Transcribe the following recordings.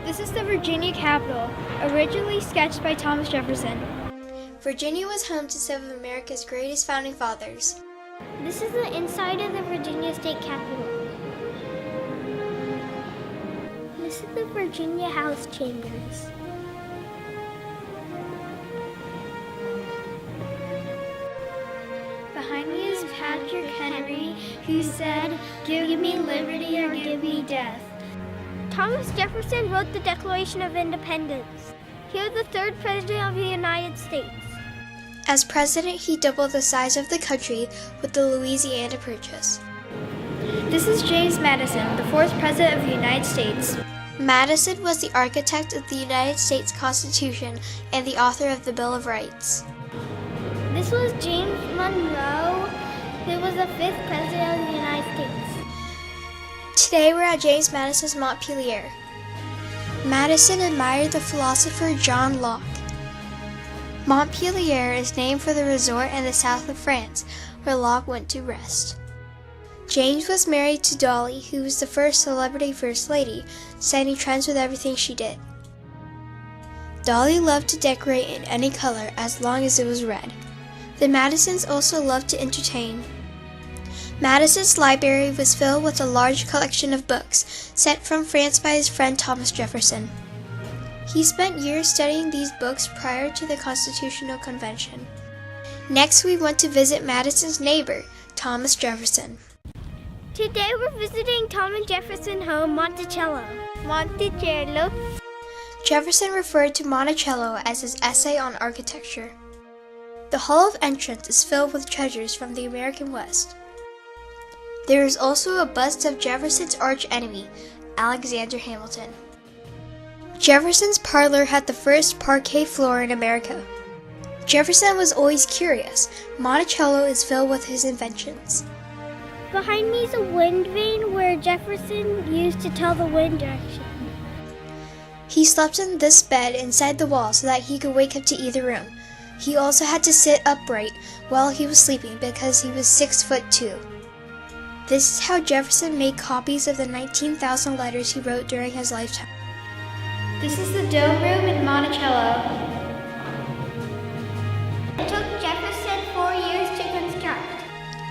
This is the Virginia Capitol, originally sketched by Thomas Jefferson. Virginia was home to some of America's greatest founding fathers. This is the inside of the Virginia State Capitol. This is the Virginia House Chambers. Behind me is Patrick Henry, who said, "Give me liberty or give me death." Thomas Jefferson wrote the Declaration of Independence. He was the third president of the United States. As president, he doubled the size of the country with the Louisiana Purchase. This is James Madison, the fourth president of the United States. Madison was the architect of the United States Constitution and the author of the Bill of Rights. This was James Monroe, who was the fifth president of the United States. Today we're at James Madison's Montpelier. Madison admired the philosopher John Locke. Montpelier is named for the resort in the south of France, where Locke went to rest. James was married to Dolly, who was the first celebrity first lady, setting trends with everything she did. Dolly loved to decorate in any color as long as it was red. The Madisons also loved to entertain. Madison's library was filled with a large collection of books sent from France by his friend Thomas Jefferson. He spent years studying these books prior to the Constitutional Convention. Next, we went to visit Madison's neighbor, Thomas Jefferson. Today we're visiting Thomas Jefferson's home, Monticello. Monticello. Jefferson referred to Monticello as his essay on architecture. The Hall of Entrance is filled with treasures from the American West. There is also a bust of Jefferson's arch-enemy, Alexander Hamilton. Jefferson's parlor had the first parquet floor in America. Jefferson was always curious. Monticello is filled with his inventions. Behind me is a wind vane where Jefferson used to tell the wind direction. He slept in this bed inside the wall so that he could wake up to either room. He also had to sit upright while he was sleeping because he was 6'2". This is how Jefferson made copies of the 19,000 letters he wrote during his lifetime. This is the Dome Room in Monticello. It took Jefferson 4 years to construct.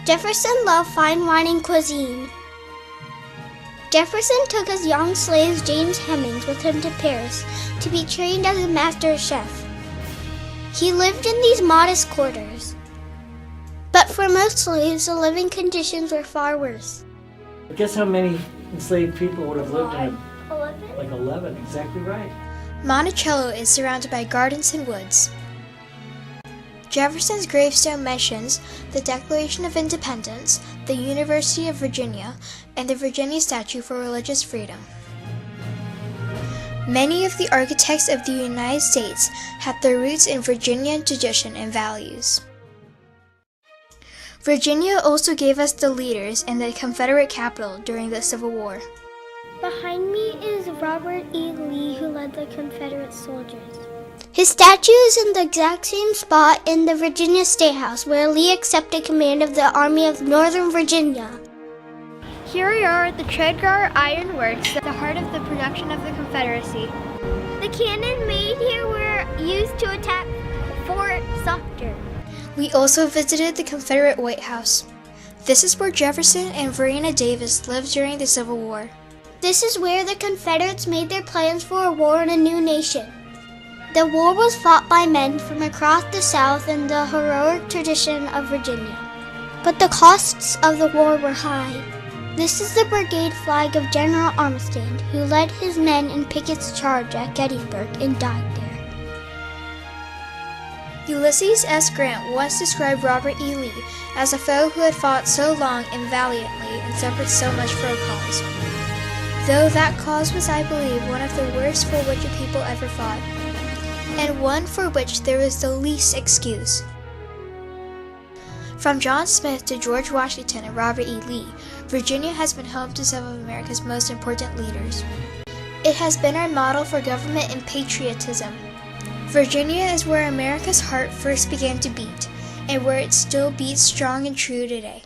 Jefferson loved fine wine and cuisine. Jefferson took his young slave James Hemings with him to Paris to be trained as a master chef. He lived in these modest quarters. But for most slaves, the living conditions were far worse. Guess how many enslaved people would have lived in it? 11? Like 11, exactly right. Monticello is surrounded by gardens and woods. Jefferson's gravestone mentions the Declaration of Independence, the University of Virginia, and the Virginia Statue for Religious Freedom. Many of the architects of the United States had their roots in Virginian tradition and values. Virginia also gave us the leaders in the Confederate Capitol during the Civil War. Behind me is Robert E. Lee, who led the Confederate soldiers. His statue is in the exact same spot in the Virginia State House where Lee accepted command of the Army of Northern Virginia. Here we are at the Tredegar Iron Works, the heart of the production of the Confederacy. The cannon made here were used to attack Fort Sumter. We also visited the Confederate White House. This is where Jefferson and Varina Davis lived during the Civil War. This is where the Confederates made their plans for a war in a new nation. The war was fought by men from across the South in the heroic tradition of Virginia. But the costs of the war were high. This is the brigade flag of General Armistead, who led his men in Pickett's charge at Gettysburg and died there. Ulysses S. Grant once described Robert E. Lee as a foe who had fought so long and valiantly and suffered so much for a cause. Though that cause was, I believe, one of the worst for which a people ever fought, and one for which there was the least excuse. From John Smith to George Washington and Robert E. Lee, Virginia has been home to some of America's most important leaders. It has been our model for government and patriotism. Virginia is where America's heart first began to beat, and where it still beats strong and true today.